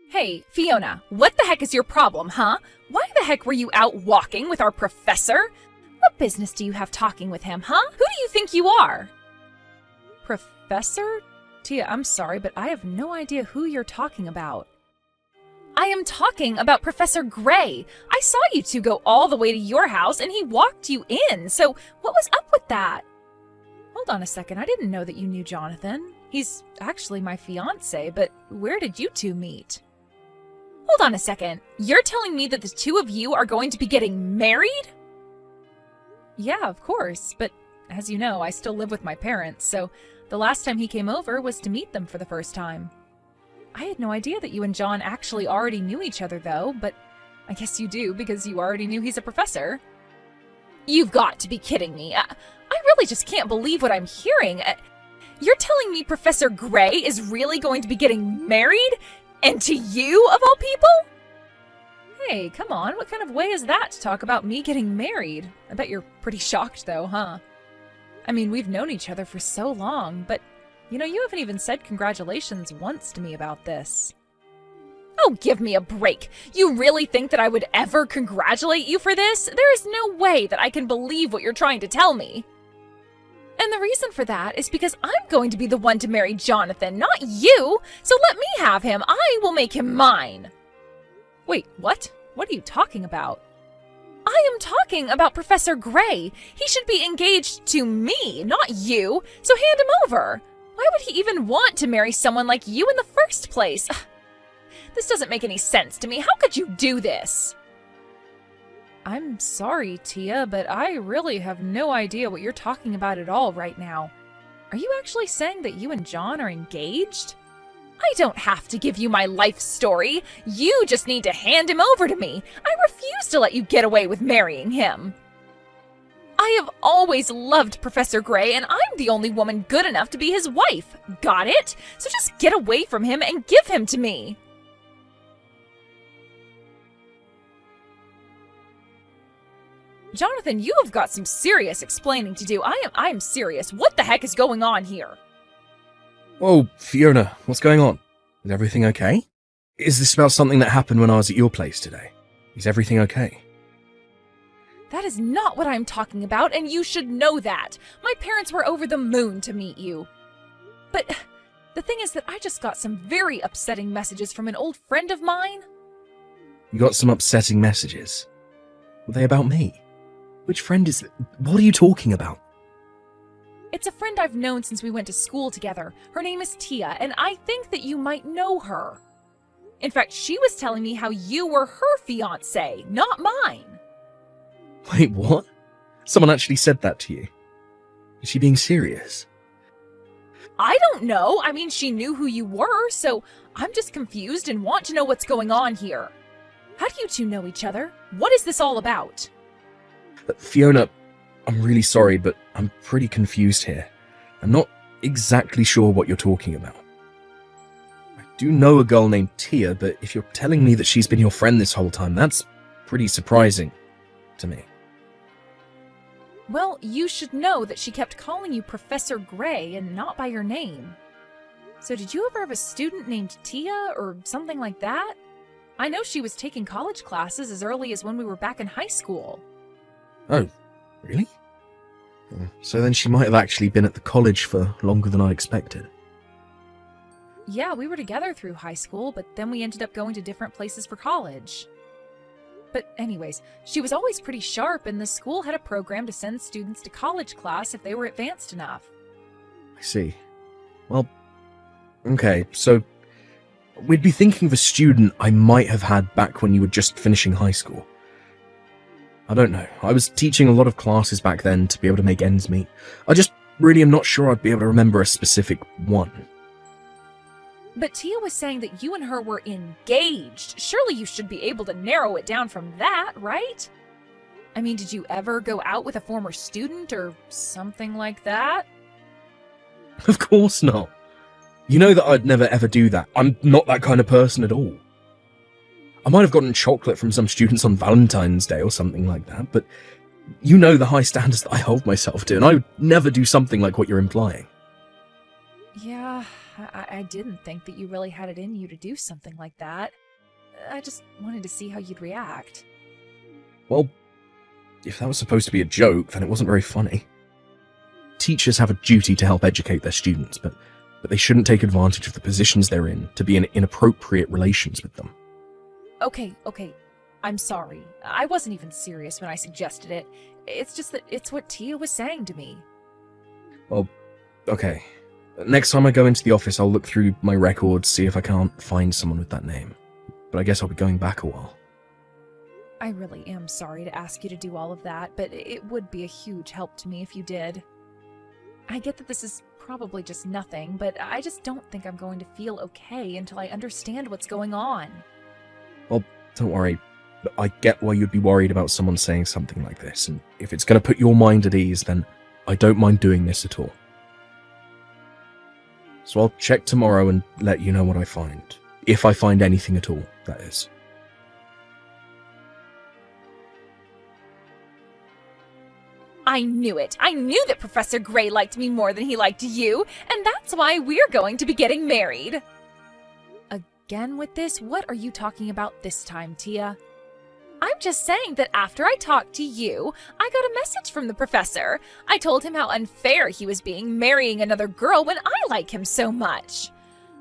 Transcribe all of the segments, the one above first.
Hey, Fiona, what the heck is your problem, huh? Why the heck were you out walking with our professor? What business do you have talking with him, huh? Who do you think you are? Professor? Tia, I'm sorry, but I have no idea who you're talking about. I am talking about Professor Gray. I saw you two go all the way to your house and he walked you in, so what was up with that? Hold on a second, I didn't know that you knew Jonathan. He's actually my fiancé, but where did you two meet? Hold on a second, you're telling me that the two of you are going to be getting married? Yeah, of course, but as you know, I still live with my parents, so the last time he came over was to meet them for the first time. I had no idea that you and John actually already knew each other, though, but I guess you do because you already knew he's a professor. You've got to be kidding me. I really just can't believe what I'm hearing. You're telling me Professor Gray is really going to be getting married? And to you, of all people? Hey, come on, what kind of way is that to talk about me getting married? I bet you're pretty shocked, though, huh? I mean, we've known each other for so long, but, you know, you haven't even said congratulations once to me about this. Oh, give me a break. You really think that I would ever congratulate you for this? There is no way that I can believe what you're trying to tell me. And the reason for that is because I'm going to be the one to marry Jonathan, not you, so let me have him. I will make him mine. Wait, what? What are you talking about? I am talking about Professor Gray. He should be engaged to me, not you, so hand him over. Why would he even want to marry someone like you in the first place? This doesn't make any sense to me. How could you do this? I'm sorry, Tia, but I really have no idea what you're talking about at all right now. Are you actually saying that you and John are engaged? I don't have to give you my life story. You just need to hand him over to me. I refuse to let you get away with marrying him. I have always loved Professor Gray, and I'm the only woman good enough to be his wife. Got it? So just get away from him and give him to me. Jonathan, you have got some serious explaining to do. I am serious. What the heck is going on here? Whoa, Fiona, what's going on? Is everything okay? Is this about something that happened when I was at your place today? Is everything okay? That is not what I'm talking about, and you should know that. My parents were over the moon to meet you. But the thing is that I just got some very upsetting messages from an old friend of mine. You got some upsetting messages? Were they about me? Which friend is it? What are you talking about? It's a friend I've known since we went to school together. Her name is Tia, and I think that you might know her. In fact, she was telling me how you were her fiancé, not mine. Wait, what? Someone actually said that to you? Is she being serious? I don't know. I mean, she knew who you were, so I'm just confused and want to know what's going on here. How do you two know each other? What is this all about? Fiona, I'm really sorry, but I'm pretty confused here. I'm not exactly sure what you're talking about. I do know a girl named Tia, but if you're telling me that she's been your friend this whole time, that's pretty surprising to me. Well, you should know that she kept calling you Professor Gray and not by your name. So did you ever have a student named Tia or something like that? I know she was taking college classes as early as when we were back in high school. Oh, really? So then she might have actually been at the college for longer than I expected. Yeah, we were together through high school, but then we ended up going to different places for college. But anyways, she was always pretty sharp, and the school had a program to send students to college class if they were advanced enough. I see. Well, okay, so we'd be thinking of a student I might have had back when you were just finishing high school. I don't know. I was teaching a lot of classes back then to be able to make ends meet. I just really am not sure I'd be able to remember a specific one. But Tia was saying that you and her were engaged. Surely you should be able to narrow it down from that, right? I mean, did you ever go out with a former student or something like that? Of course not. You know that I'd never ever do that. I'm not that kind of person at all. I might have gotten chocolate from some students on Valentine's Day or something like that, but you know the high standards that I hold myself to, and I would never do something like what you're implying. Yeah, I didn't think that you really had it in you to do something like that. I just wanted to see how you'd react. Well, if that was supposed to be a joke, then it wasn't very funny. Teachers have a duty to help educate their students, but they shouldn't take advantage of the positions they're in to be in inappropriate relations with them. Okay. I'm sorry. I wasn't even serious when I suggested it. It's just that it's what Tia was saying to me. Well, okay. Next time I go into the office, I'll look through my records, see if I can't find someone with that name. But I guess I'll be going back a while. I really am sorry to ask you to do all of that, but it would be a huge help to me if you did. I get that this is probably just nothing, but I just don't think I'm going to feel okay until I understand what's going on. Well, don't worry. I get why you'd be worried about someone saying something like this, and if it's going to put your mind at ease, then I don't mind doing this at all. So I'll check tomorrow and let you know what I find. If I find anything at all, that is. I knew it. I knew that Professor Gray liked me more than he liked you, and that's why we're going to be getting married. Again with this? What are you talking about this time, Tia? I'm just saying that after I talked to you, I got a message from the professor. I told him how unfair he was being marrying another girl when I like him so much.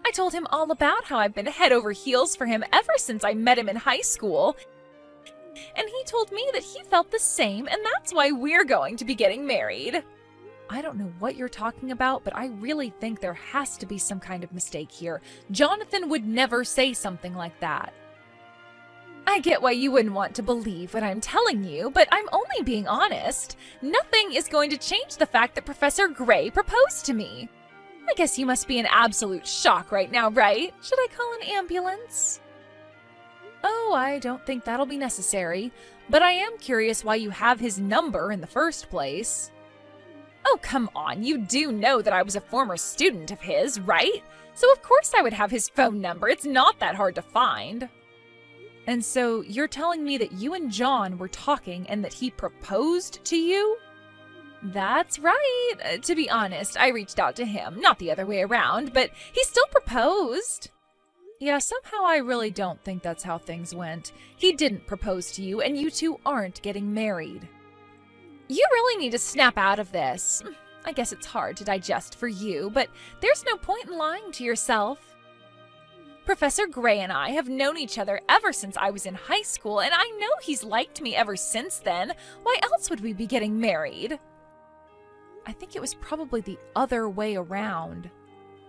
I told him all about how I've been head over heels for him ever since I met him in high school. And he told me that he felt the same, and that's why we're going to be getting married. I don't know what you're talking about, but I really think there has to be some kind of mistake here. Jonathan would never say something like that. I get why you wouldn't want to believe what I'm telling you, but I'm only being honest. Nothing is going to change the fact that Professor Gray proposed to me. I guess you must be in absolute shock right now, right? Should I call an ambulance? Oh, I don't think that'll be necessary, but I am curious why you have his number in the first place. Oh, come on, you do know that I was a former student of his, right? So of course I would have his phone number. It's not that hard to find. And so you're telling me that you and John were talking and that he proposed to you? That's right. To be honest, I reached out to him, not the other way around, but he still proposed. Yeah, somehow I really don't think that's how things went. He didn't propose to you, and you two aren't getting married. You really need to snap out of this. I guess it's hard to digest for you, but there's no point in lying to yourself. Professor Gray and I have known each other ever since I was in high school, and I know he's liked me ever since then. Why else would we be getting married? I think it was probably the other way around.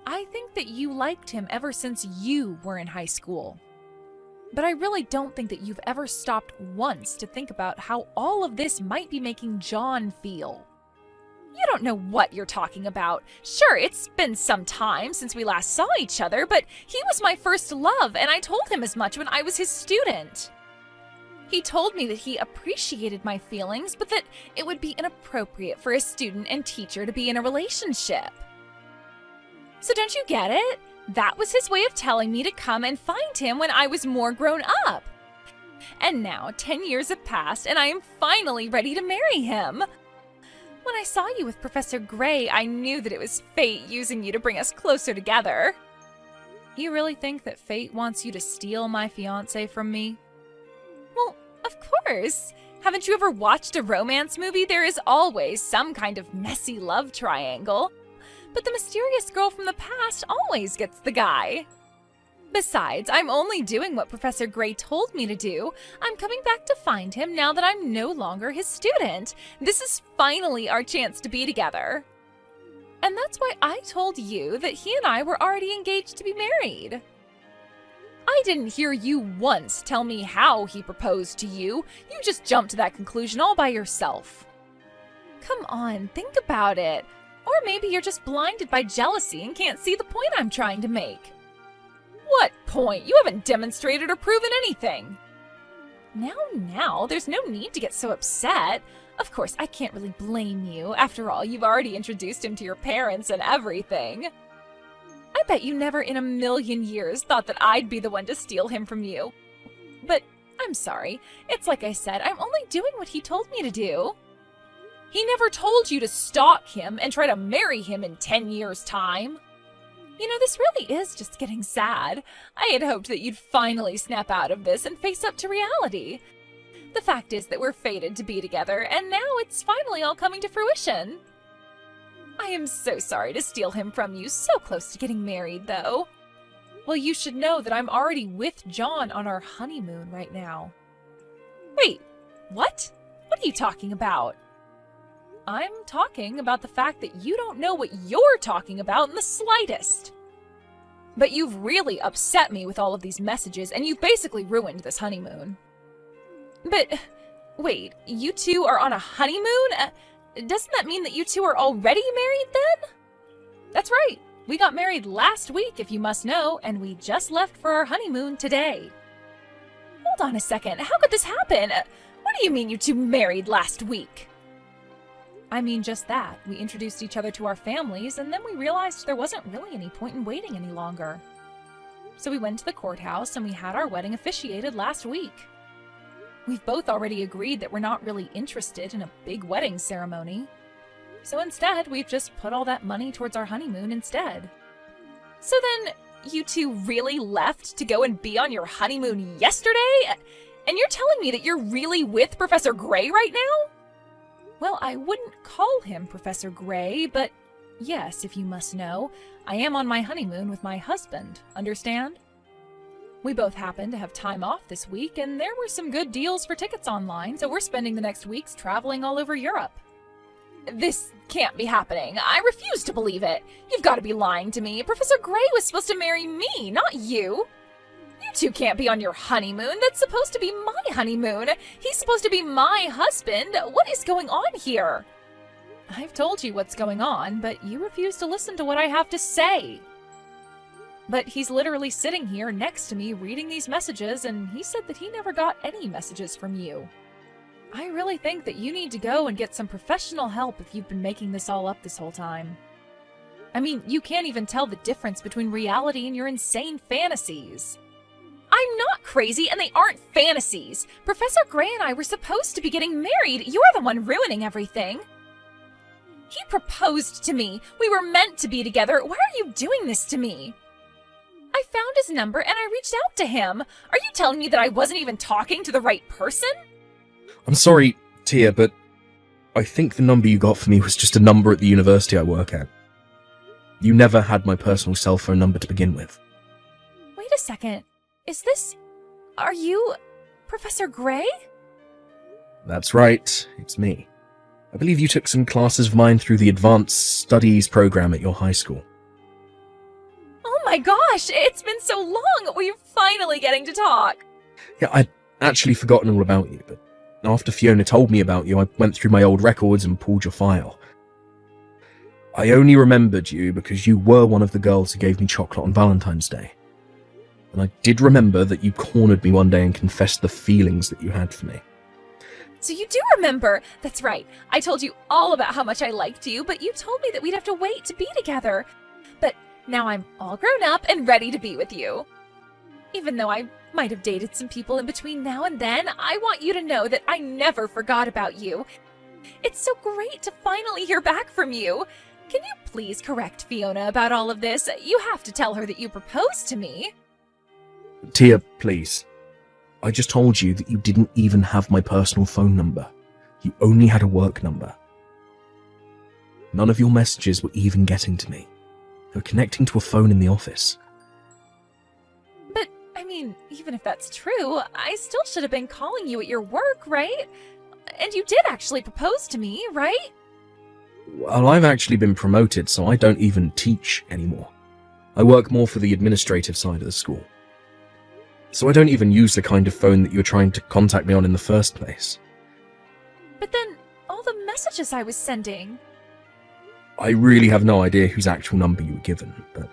I think that you liked him ever since you were in high school. But I really don't think that you've ever stopped once to think about how all of this might be making John feel. You don't know what you're talking about. Sure, it's been some time since we last saw each other, but he was my first love, and I told him as much when I was his student. He told me that he appreciated my feelings, but that it would be inappropriate for a student and teacher to be in a relationship. So don't you get it? That was his way of telling me to come and find him when I was more grown up. And now 10 years have passed, and I am finally ready to marry him. When I saw you with Professor Gray, I knew that it was fate using you to bring us closer together. You really think that fate wants you to steal my fiancé from me? Well, of course. Haven't you ever watched a romance movie? There is always some kind of messy love triangle. But the mysterious girl from the past always gets the guy. Besides, I'm only doing what Professor Gray told me to do. I'm coming back to find him now that I'm no longer his student. This is finally our chance to be together. And that's why I told you that he and I were already engaged to be married. I didn't hear you once tell me how he proposed to you. You just jumped to that conclusion all by yourself. Come on, think about it. Or maybe you're just blinded by jealousy and can't see the point I'm trying to make. What point? You haven't demonstrated or proven anything. Now, there's no need to get so upset. Of course, I can't really blame you. After all, you've already introduced him to your parents and everything. I bet you never in a million years thought that I'd be the one to steal him from you. But I'm sorry. It's like I said, I'm only doing what he told me to do. He never told you to stalk him and try to marry him in 10 years' time. You know, this really is just getting sad. I had hoped that you'd finally snap out of this and face up to reality. The fact is that we're fated to be together, and now it's finally all coming to fruition. I am so sorry to steal him from you so close to getting married, though. Well, you should know that I'm already with John on our honeymoon right now. Wait, what? What are you talking about? I'm talking about the fact that you don't know what you're talking about in the slightest. But you've really upset me with all of these messages, and you've basically ruined this honeymoon. But, wait, you two are on a honeymoon? Doesn't that mean that you two are already married then? That's right. We got married last week, if you must know, and we just left for our honeymoon today. Hold on a second. How could this happen? What do you mean you two married last week? I mean just that. We introduced each other to our families, and then we realized there wasn't really any point in waiting any longer. So we went to the courthouse and we had our wedding officiated last week. We've both already agreed that we're not really interested in a big wedding ceremony. So instead, we've just put all that money towards our honeymoon instead. So then, you two really left to go and be on your honeymoon yesterday? And you're telling me that you're really with Professor Gray right now? Well, I wouldn't call him Professor Gray, but yes, if you must know, I am on my honeymoon with my husband, understand? We both happen to have time off this week, and there were some good deals for tickets online, so we're spending the next weeks traveling all over Europe. This can't be happening. I refuse to believe it. You've got to be lying to me. Professor Gray was supposed to marry me, not you. You two can't be on your honeymoon. That's supposed to be my honeymoon. He's supposed to be my husband. What is going on here? I've told you what's going on, but you refuse to listen to what I have to say. But he's literally sitting here next to me reading these messages, and he said that he never got any messages from you. I really think that you need to go and get some professional help if you've been making this all up this whole time. I mean, you can't even tell the difference between reality and your insane fantasies. I'm not crazy, and they aren't fantasies. Professor Gray and I were supposed to be getting married. You're the one ruining everything. He proposed to me. We were meant to be together. Why are you doing this to me? I found his number and I reached out to him. Are you telling me that I wasn't even talking to the right person? I'm sorry, Tia, but I think the number you got for me was just a number at the university I work at. You never had my personal cell phone number to begin with. Wait a second. Are you Professor Gray? That's right, it's me. I believe you took some classes of mine through the Advanced Studies program at your high school. Oh my gosh, it's been so long! We're finally getting to talk! Yeah, I'd actually forgotten all about you, but after Fiona told me about you, I went through my old records and pulled your file. I only remembered you because you were one of the girls who gave me chocolate on Valentine's Day. And I did remember that you cornered me one day and confessed the feelings that you had for me. So you do remember! That's right. I told you all about how much I liked you, but you told me that we'd have to wait to be together. But now I'm all grown up and ready to be with you. Even though I might have dated some people in between now and then, I want you to know that I never forgot about you. It's so great to finally hear back from you. Can you please correct Fiona about all of this? You have to tell her that you proposed to me. Tia, please. I just told you that you didn't even have my personal phone number. You only had a work number. None of your messages were even getting to me. They were connecting to a phone in the office. But, I mean, even if that's true, I still should have been calling you at your work, right? And you did actually propose to me, right? Well, I've actually been promoted, so I don't even teach anymore. I work more for the administrative side of the school. So I don't even use the kind of phone that you were trying to contact me on in the first place. But then, all the messages I was sending... I really have no idea whose actual number you were given, but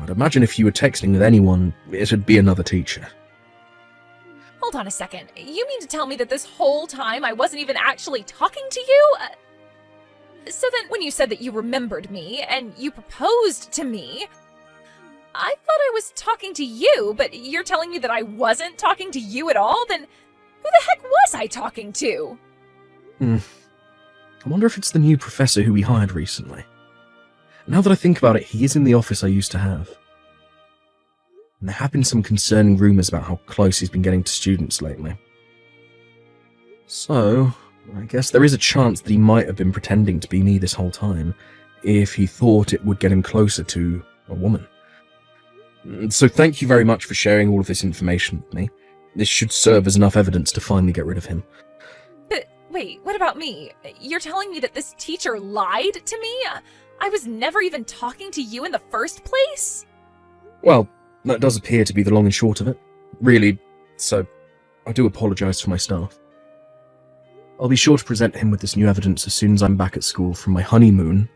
I'd imagine if you were texting with anyone, it'd be another teacher. Hold on a second. You mean to tell me that this whole time I wasn't even actually talking to you? So then, when you said that you remembered me, and you proposed to me, I thought I was talking to you, but you're telling me that I wasn't talking to you at all? Then who the heck was I talking to? I wonder if it's the new professor who we hired recently. Now that I think about it, he is in the office I used to have. And there have been some concerning rumours about how close he's been getting to students lately. So, I guess there is a chance that he might have been pretending to be me this whole time, if he thought it would get him closer to a woman. So thank you very much for sharing all of this information with me. This should serve as enough evidence to finally get rid of him. But wait, what about me? You're telling me that this teacher lied to me? I was never even talking to you in the first place? Well, that does appear to be the long and short of it. Really, so I do apologise for my staff. I'll be sure to present him with this new evidence as soon as I'm back at school from my honeymoon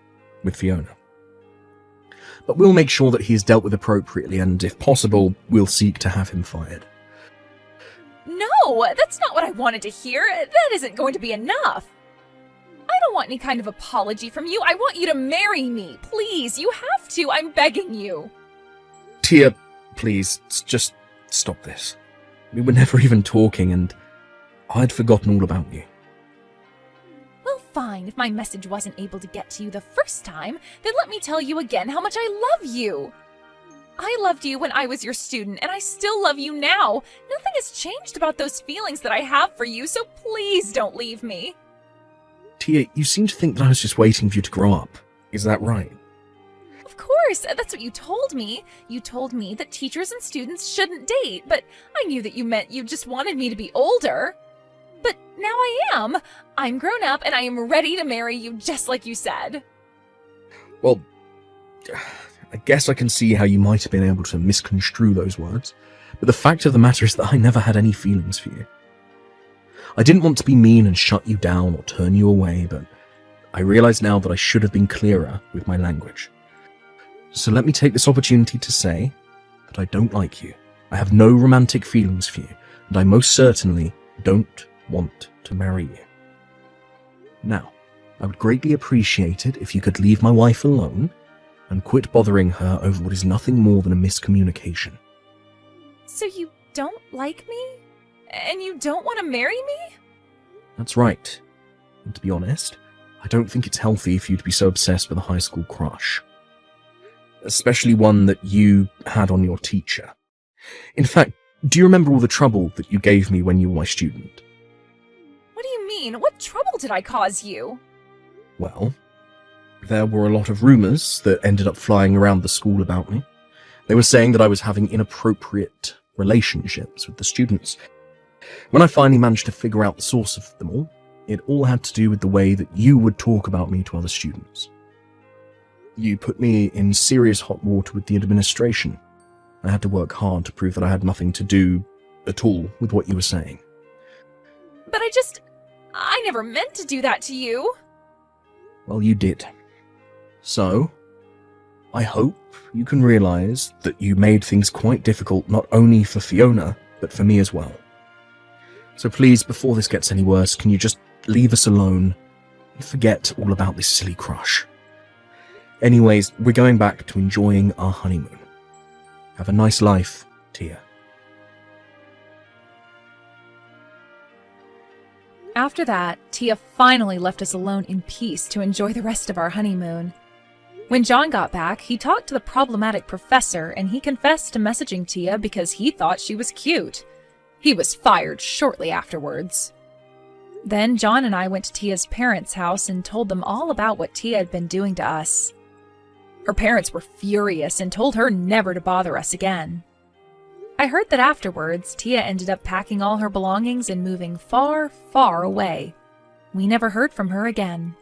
with Fiona. But we'll make sure that he is dealt with appropriately, and if possible, we'll seek to have him fired. No, that's not what I wanted to hear. That isn't going to be enough. I don't want any kind of apology from you. I want you to marry me. Please, you have to. I'm begging you. Tia, please, just stop this. We were never even talking, and I'd forgotten all about you. Well, fine. If my message wasn't able to get to you the first time, then let me tell you again how much I love you. I loved you when I was your student, and I still love you now. Nothing has changed about those feelings that I have for you, so please don't leave me. Tia, you seem to think that I was just waiting for you to grow up. Is that right? Of course, that's what you told me. You told me that teachers and students shouldn't date, but I knew that you meant you just wanted me to be older. But now I am. I'm grown up, and I am ready to marry you just like you said. Well, I guess I can see how you might have been able to misconstrue those words, but the fact of the matter is that I never had any feelings for you. I didn't want to be mean and shut you down or turn you away, but I realise now that I should have been clearer with my language. So let me take this opportunity to say that I don't like you. I have no romantic feelings for you, and I most certainly don't want to marry you. Now, I would greatly appreciate it if you could leave my wife alone and quit bothering her over what is nothing more than a miscommunication. So you don't like me? And you don't want to marry me? That's right. And to be honest, I don't think it's healthy for you to be so obsessed with a high school crush. Especially one that you had on your teacher. In fact, do you remember all the trouble that you gave me when you were my student? What do you mean? What trouble did I cause you? Well, there were a lot of rumours that ended up flying around the school about me. They were saying that I was having inappropriate relationships with the students. When I finally managed to figure out the source of them all, it all had to do with the way that you would talk about me to other students. You put me in serious hot water with the administration. I had to work hard to prove that I had nothing to do at all with what you were saying. But I never meant to do that to you. Well, you did. So, I hope you can realise that you made things quite difficult not only for Fiona, but for me as well. So please, before this gets any worse, can you just leave us alone and forget all about this silly crush? Anyways, we're going back to enjoying our honeymoon. Have a nice life, Tia. After that, Tia finally left us alone in peace to enjoy the rest of our honeymoon. When John got back, he talked to the problematic professor and he confessed to messaging Tia because he thought she was cute. He was fired shortly afterwards. Then John and I went to Tia's parents' house and told them all about what Tia had been doing to us. Her parents were furious and told her never to bother us again. I heard that afterwards, Tia ended up packing all her belongings and moving far, far away. We never heard from her again.